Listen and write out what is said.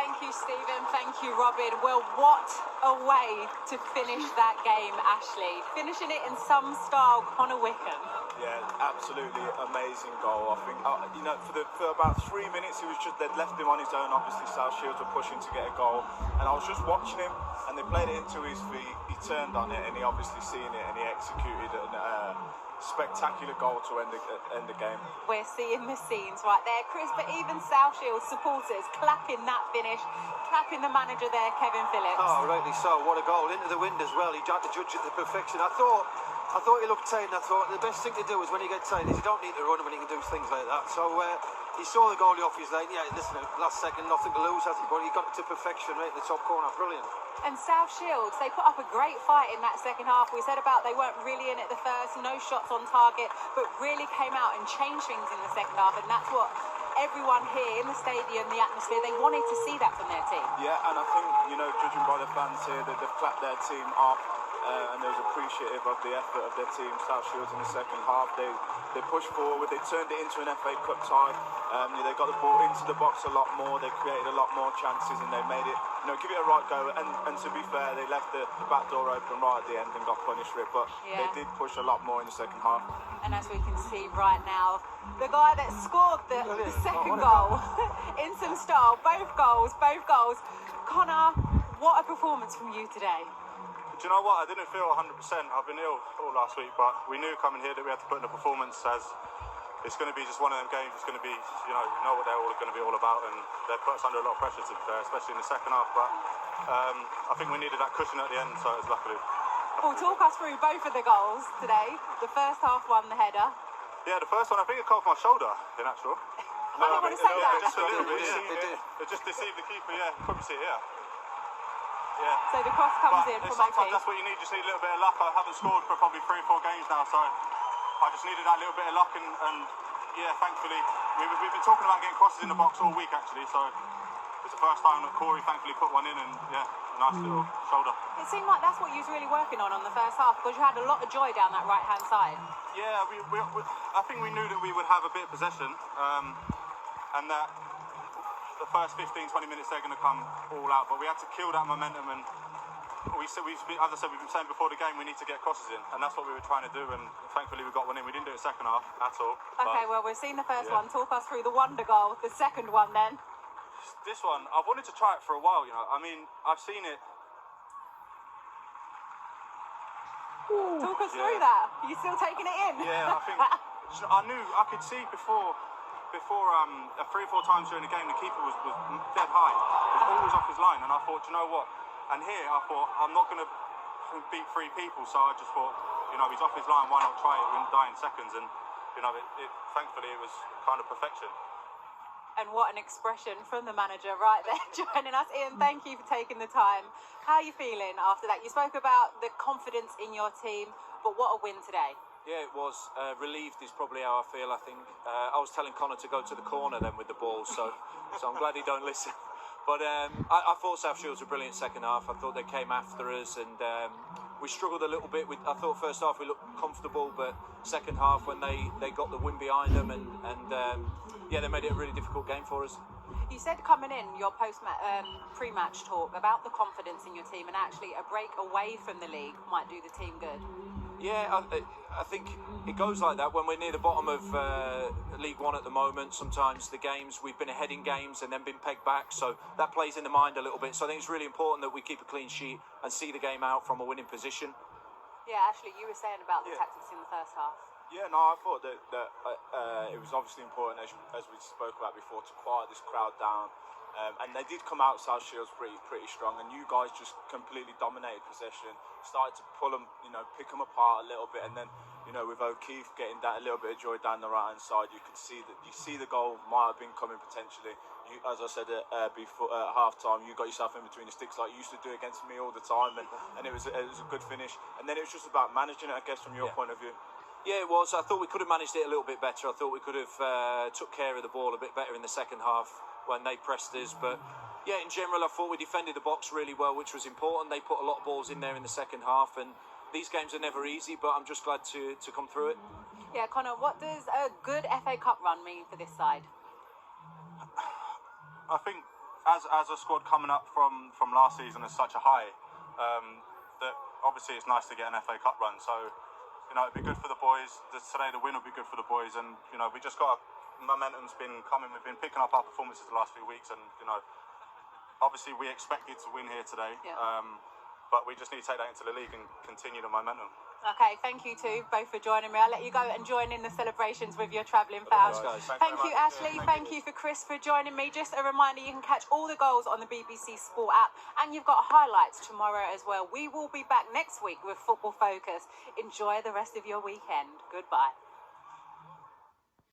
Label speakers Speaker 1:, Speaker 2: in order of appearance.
Speaker 1: Thank you, Stephen. Thank you, Robin. Well, what a way to finish that game, Ashley. Finishing it in some style, Connor Wickham.
Speaker 2: Yeah, absolutely amazing goal. I think, for about 3 minutes, they'd left him on his own. Obviously, South Shields were pushing to get a goal. And I was just watching him, and they played it into his feet. He turned on it, and he obviously seen it, and he executed a spectacular goal to end the game.
Speaker 1: We're seeing the scenes right there, Chris, but even South Shields supporters clapping that finish, clapping the manager there, Kevin Phillips.
Speaker 3: Oh, rightly so. What a goal. Into the wind as well. He tried to judge it to perfection. I thought he looked tired, and I thought the best thing to do is when you get tired is you don't need to run when you can do things like that. So he saw the goalie off his line. Yeah, listen, last second, nothing to lose, has he? But he got it to perfection right in the top corner. Brilliant.
Speaker 1: And South Shields, they put up a great fight in that second half. We said about they weren't really in it the first, no shots on target, but really came out and changed things in the second half. And that's what everyone here in the stadium, the atmosphere, they wanted to see that from their team.
Speaker 2: Yeah, and I think, judging by the fans here, that they've clapped their team up. And they was appreciative of the effort of their team, South Shields, in the second half. They pushed forward, they turned it into an FA Cup tie. They got the ball into the box a lot more, they created a lot more chances, and they made it, give it a right go. And to be fair, they left the back door open right at the end and got punished for it. But they did push a lot more in the second half.
Speaker 1: And as we can see right now, the guy that scored the second goal in some style, both goals. Connor, what a performance from you today.
Speaker 4: Do you know what? I didn't feel 100%. I've been ill all last week, but we knew coming here that we had to put in a performance, as it's going to be just one of them games. It's going to be, you know what they're all going to be all about, and they put us under a lot of pressure, to be fair, especially in the second half. But I think we needed that cushion at the end, so it was luckily.
Speaker 1: Well, talk us through both of the goals today. The first half one, the header.
Speaker 4: Yeah, the first one, I think it came off my shoulder, in actual.
Speaker 1: I didn't want to say that.
Speaker 4: Just a little bit, it just deceived the keeper, yeah. Couldn't see it, yeah. Yeah.
Speaker 1: So the cross comes in from
Speaker 4: sometimes that's what you need, just need a little bit of luck. I haven't scored for probably 3 or 4 games now, so I just needed that little bit of luck, and yeah, thankfully, we've been talking about getting crosses in the box all week actually, so it's the first time that Corey thankfully put one in, and yeah, nice little shoulder.
Speaker 1: It seemed like that's what you was really working on the first half, because you had a lot of joy down that right hand side.
Speaker 4: Yeah, I think we knew that we would have a bit of possession, and that the first 15-20 minutes they're going to come all out, but we had to kill that momentum, and as I said, we've been saying before the game, we need to get crosses in, and that's what we were trying to do, and thankfully we got one in. We didn't do it second half at all.
Speaker 1: Okay, well, we've seen the first one. Talk us through the wonder goal, the second one then.
Speaker 4: This one, I've wanted to try it for a while, I mean, I've seen it.
Speaker 1: Talk us through that. Are you still taking it in?
Speaker 4: Yeah, I think I could see before 3 or 4 times during the game, the keeper was dead high. He was always off his line, and I thought, you know what? And here I thought, I'm not going to beat 3 people, so I just thought, he's off his line, why not try it? We wouldn't die in seconds, and thankfully it was kind of perfection.
Speaker 1: And what an expression from the manager right there joining us. Ian, thank you for taking the time. How are you feeling after that? You spoke about the confidence in your team, but what a win today.
Speaker 3: Yeah, it was. Relieved is probably how I feel, I think. I was telling Connor to go to the corner then with the ball, so I'm glad he don't listen. But I thought South Shields were brilliant second half. I thought they came after us, and we struggled a little bit. I thought first half we looked comfortable, but second half when they got the win behind them, and they made it a really difficult game for us.
Speaker 1: You said coming in, your pre-match talk about the confidence in your team, and actually a break away from the league might do the team good.
Speaker 3: Yeah, I think it goes like that when we're near the bottom of League One at the moment. Sometimes the games, we've been ahead in games and then been pegged back, so that plays in the mind a little bit. So I think it's really important that we keep a clean sheet and see the game out from a winning position.
Speaker 1: Yeah, Ashley, you were saying about the tactics in the first half.
Speaker 2: Yeah, no, I thought that it was obviously important, as we spoke about before, to quiet this crowd down. And they did come out, South Shields, pretty strong, and you guys just completely dominated possession, started to pull them, pick them apart a little bit, and then, with O'Keefe getting that a little bit of joy down the right-hand side, you see the goal might have been coming potentially. As I said before at half-time, you got yourself in between the sticks like you used to do against me all the time, and it was a good finish. And then it was just about managing it, I guess, from your point of view.
Speaker 3: Yeah, it was. I thought we could have managed it a little bit better. I thought we could have took care of the ball a bit better in the second half when they pressed us. But yeah, in general, I thought we defended the box really well, which was important. They put a lot of balls in there in the second half, and these games are never easy, but I'm just glad to come through it.
Speaker 1: Yeah, Connor, what does a good FA Cup run mean for this side?
Speaker 4: I think as a squad coming up from last season is such a high, that obviously it's nice to get an FA Cup run. So, you know, it'd be good for the boys. Today the win will be good for the boys, and you know, we just got momentum's been coming. We've been picking up our performances the last few weeks, and you know, obviously we expected to win here today.
Speaker 1: Yeah.
Speaker 4: But we just need to take that into the league and continue the momentum.
Speaker 1: Okay, thank you two both for joining me. I'll let you go and join in the celebrations with your travelling fans. Thank you, Ashley. Thank you for Chris for joining me. Just a reminder, you can catch all the goals on the BBC Sport app, and you've got highlights tomorrow as well. We will be back next week with Football Focus. Enjoy the rest of your weekend. Goodbye.